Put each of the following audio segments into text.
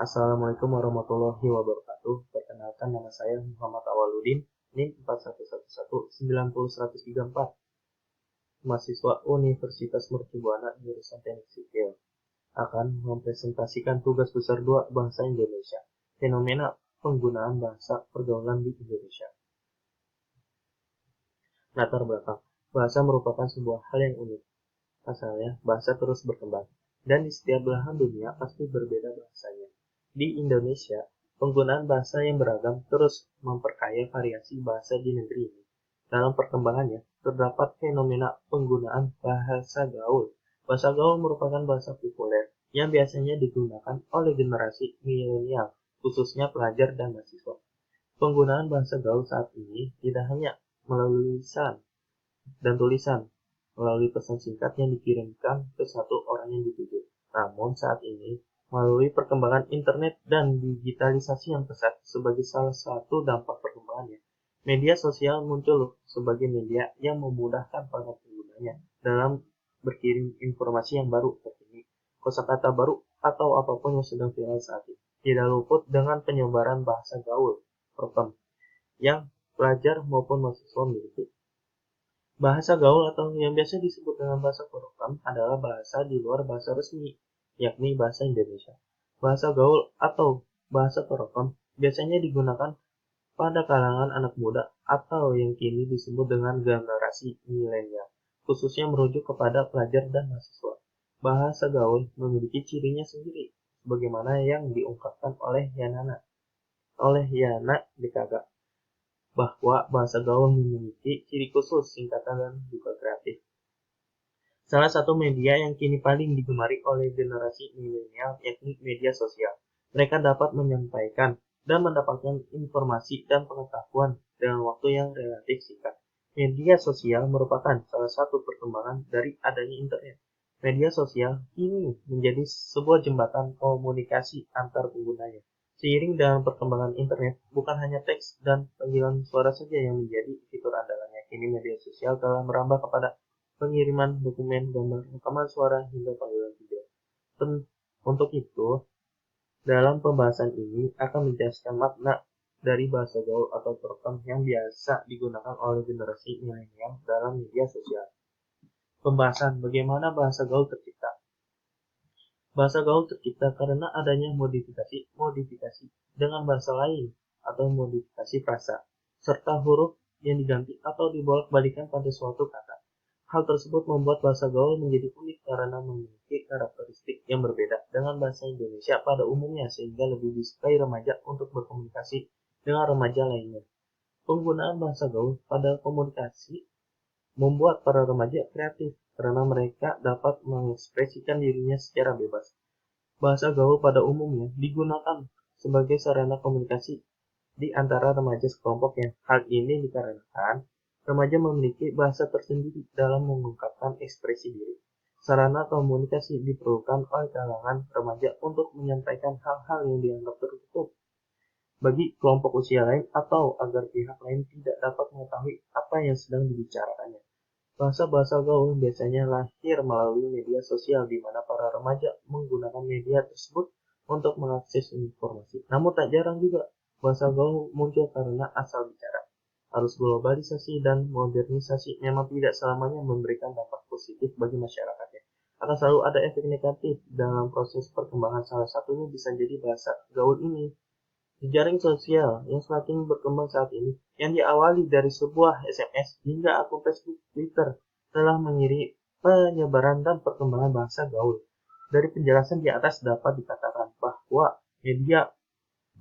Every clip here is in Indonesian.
Assalamualaikum warahmatullahi wabarakatuh. Perkenalkan, nama saya Muhammad Awaludin, NIM 4111900134, mahasiswa Universitas Mercubuana jurusan Teknik Sipil, akan mempresentasikan tugas besar 2 bahasa Indonesia, fenomena penggunaan bahasa pergaulan di Indonesia. Latar belakang, bahasa merupakan sebuah hal yang unik. Pasalnya, bahasa terus berkembang, dan di setiap belahan dunia pasti berbeda bahasanya. Di Indonesia, penggunaan bahasa yang beragam terus memperkaya variasi bahasa di negeri ini. Dalam perkembangannya, terdapat fenomena penggunaan bahasa gaul. Bahasa gaul merupakan bahasa populer yang biasanya digunakan oleh generasi milenial, khususnya pelajar dan mahasiswa. Penggunaan bahasa gaul saat ini tidak hanya melalui lisan dan tulisan, melalui pesan singkat yang dikirimkan ke satu orang yang dituju. Namun saat ini, melalui perkembangan internet dan digitalisasi yang pesat sebagai salah satu dampak perkembangannya, media sosial muncul sebagai media yang memudahkan para penggunanya dalam berkirim informasi yang baru terkini, kosakata baru, atau apapun yang sedang viral saat ini. Tidak luput dengan penyebaran bahasa gaul, prokem, yang pelajar maupun mahasiswa miliki. Bahasa gaul atau yang biasa disebut dengan bahasa prokem adalah bahasa di luar bahasa resmi, yakni bahasa Indonesia. Bahasa gaul atau bahasa prokem biasanya digunakan pada kalangan anak muda atau yang kini disebut dengan generasi milenial, khususnya merujuk kepada pelajar dan mahasiswa. Bahasa gaul memiliki cirinya sendiri, sebagaimana yang diungkapkan oleh Yana DKG, bahwa bahasa gaul memiliki ciri khusus, singkatan, dan juga kreatif. Salah satu media yang kini paling digemari oleh generasi milenial yakni media sosial. Mereka dapat menyampaikan dan mendapatkan informasi dan pengetahuan dengan waktu yang relatif singkat. Media sosial merupakan salah satu perkembangan dari adanya internet. Media sosial kini menjadi sebuah jembatan komunikasi antar penggunanya. Seiring dengan perkembangan internet, bukan hanya teks dan panggilan suara saja yang menjadi fitur andalannya. Kini media sosial telah merambah kepada pengiriman dokumen, gambar, rekaman suara, hingga panggilan video. Untuk itu, dalam pembahasan ini akan menjelaskan makna dari bahasa gaul atau prokem yang biasa digunakan oleh generasi milenial dalam media sosial. Pembahasan bagaimana bahasa gaul tercipta. Bahasa gaul tercipta karena adanya modifikasi dengan bahasa lain atau modifikasi frasa, serta huruf yang diganti atau dibolak-balikan pada suatu kata. Hal tersebut membuat bahasa gaul menjadi unik karena memiliki karakteristik yang berbeda dengan bahasa Indonesia pada umumnya, sehingga lebih disukai remaja untuk berkomunikasi dengan remaja lainnya. Penggunaan bahasa gaul pada komunikasi membuat para remaja kreatif karena mereka dapat mengekspresikan dirinya secara bebas. Bahasa gaul pada umumnya digunakan sebagai sarana komunikasi di antara remaja sekelompoknya. Hal ini dikarenakan remaja memiliki bahasa tersendiri dalam mengungkapkan ekspresi diri. Sarana komunikasi diperlukan oleh kalangan remaja untuk menyampaikan hal-hal yang dianggap tertutup bagi kelompok usia lain atau agar pihak lain tidak dapat mengetahui apa yang sedang dibicarakannya. Bahasa-bahasa gaul biasanya lahir melalui media sosial di mana para remaja menggunakan media tersebut untuk mengakses informasi. Namun tak jarang juga bahasa gaul muncul karena asal bicara. Arus globalisasi dan modernisasi memang tidak selamanya memberikan dampak positif bagi masyarakatnya. Akan selalu ada efek negatif dalam proses perkembangan, salah satunya bisa jadi bahasa gaul ini. Jejaring sosial yang semakin berkembang saat ini, yang diawali dari sebuah SMS hingga akun Facebook, Twitter, telah mengiringi penyebaran dan perkembangan bahasa gaul. Dari penjelasan di atas dapat dikatakan bahwa media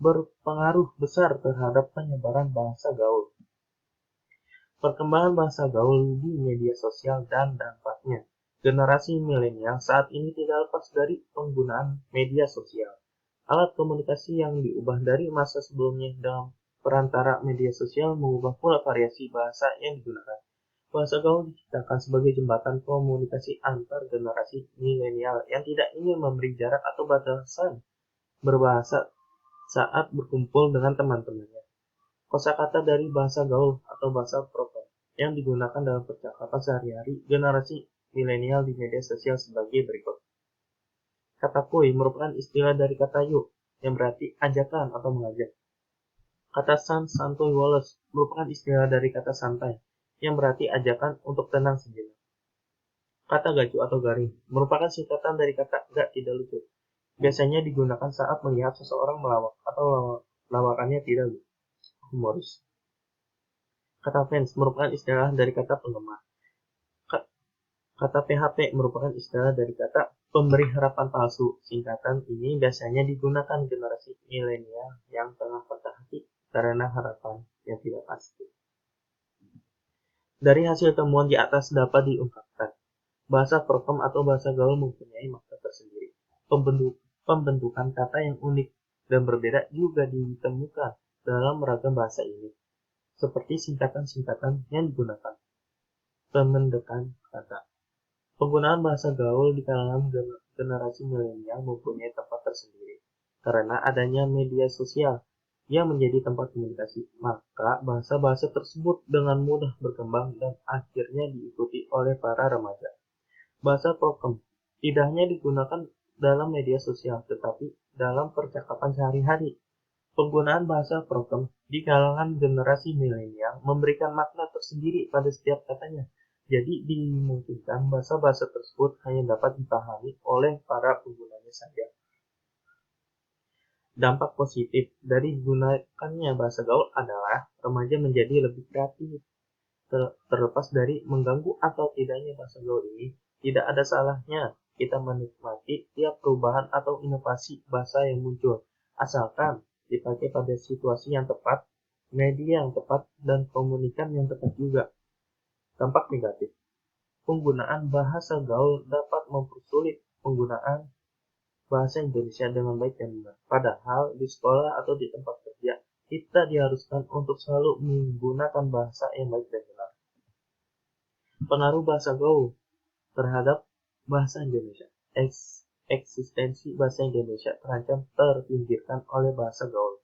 berpengaruh besar terhadap penyebaran bahasa gaul. Perkembangan bahasa gaul di media sosial dan dampaknya. Generasi milenial saat ini tidak lepas dari penggunaan media sosial. Alat komunikasi yang diubah dari masa sebelumnya dalam perantara media sosial mengubah pula variasi bahasa yang digunakan. Bahasa gaul diciptakan sebagai jembatan komunikasi antar generasi milenial yang tidak ingin memberi jarak atau batasan berbahasa saat berkumpul dengan teman-temannya. Kosakata dari bahasa gaul atau bahasa proper yang digunakan dalam percakapan sehari-hari generasi milenial di media sosial sebagai berikut. Kata kuy merupakan istilah dari kata yuk, yang berarti ajakan atau mengajak. Kata santuy woles merupakan istilah dari kata santai, yang berarti ajakan untuk tenang sejenak. Kata gacu atau garing merupakan singkatan dari kata gak tidak lucu. Biasanya digunakan saat melihat seseorang melawak atau lawakannya tidak humoris. Kata fans merupakan istilah dari kata penggemar. Kata PHP merupakan istilah dari kata pemberi harapan palsu. Singkatan ini biasanya digunakan generasi milenial yang tengah patah hati karena harapan yang tidak pasti. Dari hasil temuan di atas dapat diungkapkan, bahasa prokem atau bahasa gaul mempunyai makna tersendiri. Pembentukan kata yang unik dan berbeda juga ditemukan dalam beragam bahasa ini, seperti singkatan-singkatan yang digunakan. Pemendekan kata. Penggunaan bahasa gaul di kalangan generasi milenial mempunyai tempat tersendiri karena adanya media sosial yang menjadi tempat komunikasi. Maka bahasa-bahasa tersebut dengan mudah berkembang dan akhirnya diikuti oleh para remaja. Bahasa prokem tidak hanya digunakan dalam media sosial tetapi dalam percakapan sehari-hari. Penggunaan bahasa prokem di kalangan generasi milenial memberikan makna tersendiri pada setiap katanya. Jadi dimungkinkan bahasa-bahasa tersebut hanya dapat dipahami oleh para penggunanya saja. Dampak positif dari digunakannya bahasa gaul adalah remaja menjadi lebih kreatif. Terlepas dari mengganggu atau tidaknya bahasa gaul ini, tidak ada salahnya kita menikmati tiap perubahan atau inovasi bahasa yang muncul, asalkan dipakai pada situasi yang tepat, media yang tepat, dan komunikan yang tepat juga. Dampak negatif. Penggunaan bahasa gaul dapat mempersulit penggunaan bahasa Indonesia dengan baik dan benar. Padahal di sekolah atau di tempat kerja, kita diharuskan untuk selalu menggunakan bahasa yang baik dan benar. Pengaruh bahasa gaul terhadap bahasa Indonesia. Eksistensi bahasa Indonesia terancam terpinggirkan oleh bahasa gaul.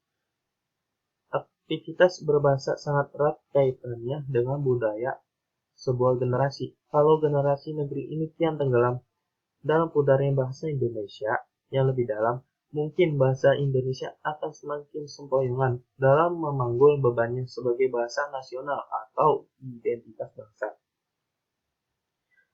Aktivitas berbahasa sangat erat kaitannya dengan budaya sebuah generasi. Kalau generasi negeri ini kian tenggelam dalam pudarnya bahasa Indonesia yang lebih dalam, mungkin bahasa Indonesia akan semakin sempoyongan dalam memanggul bebannya sebagai bahasa nasional atau identitas bangsa.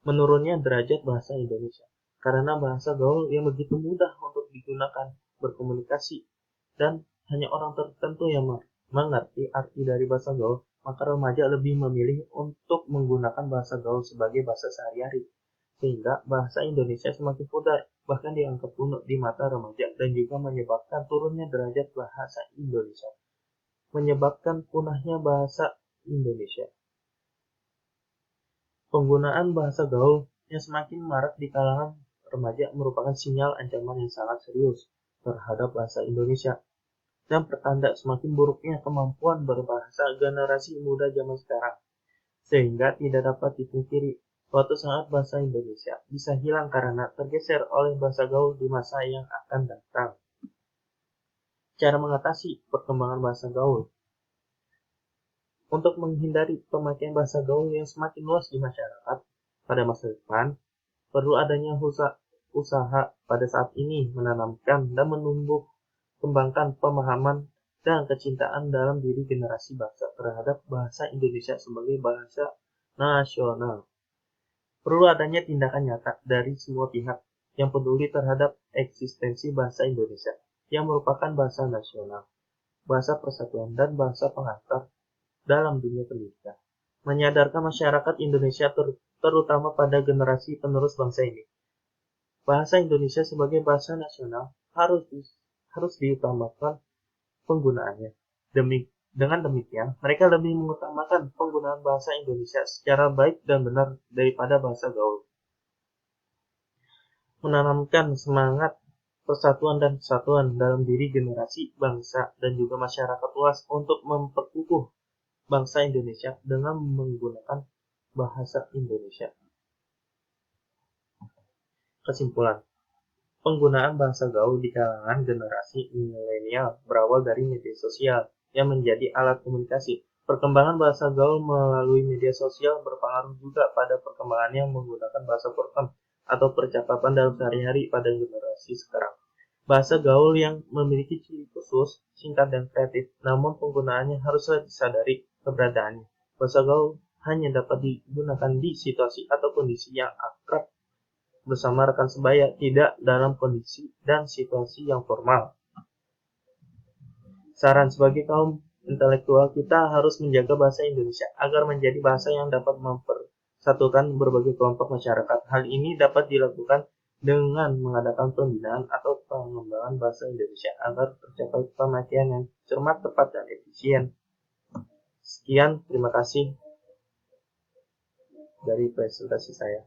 Menurunnya derajat bahasa Indonesia karena bahasa gaul yang begitu mudah untuk digunakan berkomunikasi dan hanya orang tertentu yang mengerti arti dari bahasa gaul, maka remaja lebih memilih untuk menggunakan bahasa gaul sebagai bahasa sehari-hari, sehingga bahasa Indonesia semakin pudar, bahkan dianggap kuno di mata remaja dan juga menyebabkan turunnya derajat bahasa Indonesia, menyebabkan punahnya bahasa Indonesia. Penggunaan bahasa gaul yang semakin marak di kalangan remaja merupakan sinyal ancaman yang sangat serius terhadap bahasa Indonesia dan pertanda semakin buruknya kemampuan berbahasa generasi muda zaman sekarang, sehingga tidak dapat dipungkiri suatu saat bahasa Indonesia bisa hilang karena tergeser oleh bahasa gaul di masa yang akan datang. Cara mengatasi perkembangan bahasa gaul. Untuk menghindari pemakaian bahasa gaul yang semakin luas di masyarakat pada masa depan, perlu adanya usaha pada saat ini menanamkan dan menumbuh kembangkan pemahaman dan kecintaan dalam diri generasi bangsa terhadap bahasa Indonesia sebagai bahasa nasional. Perlu adanya tindakan nyata dari semua pihak yang peduli terhadap eksistensi bahasa Indonesia yang merupakan bahasa nasional, bahasa persatuan, dan bahasa pengantar dalam dunia pendidikan. Menyadarkan masyarakat Indonesia terutama pada generasi penerus bangsa ini. Bahasa Indonesia sebagai bahasa nasional harus diutamakan penggunaannya. Dengan demikian, mereka lebih mengutamakan penggunaan bahasa Indonesia secara baik dan benar daripada bahasa gaul. Menanamkan semangat persatuan dan kesatuan dalam diri generasi, bangsa, dan juga masyarakat luas untuk memperkukuh bangsa Indonesia dengan menggunakan bahasa Indonesia. Kesimpulan, penggunaan bahasa gaul di kalangan generasi milenial berawal dari media sosial yang menjadi alat komunikasi. Perkembangan bahasa gaul melalui media sosial berpengaruh juga pada perkembangannya menggunakan bahasa prokem atau percakapan dalam sehari-hari pada generasi sekarang. Bahasa gaul yang memiliki ciri khusus, singkat dan kreatif, namun penggunaannya haruslah disadari keberadaannya. Bahasa gaul hanya dapat digunakan di situasi atau kondisi yang akrab bersama rekan sebaya, tidak dalam kondisi dan situasi yang formal. Saran sebagai kaum intelektual, kita harus menjaga bahasa Indonesia agar menjadi bahasa yang dapat mempersatukan berbagai kelompok masyarakat. Hal ini dapat dilakukan dengan mengadakan pembinaan atau pengembangan bahasa Indonesia agar tercapai pemakaian yang cermat, tepat, dan efisien. Sekian, terima kasih dari presentasi saya.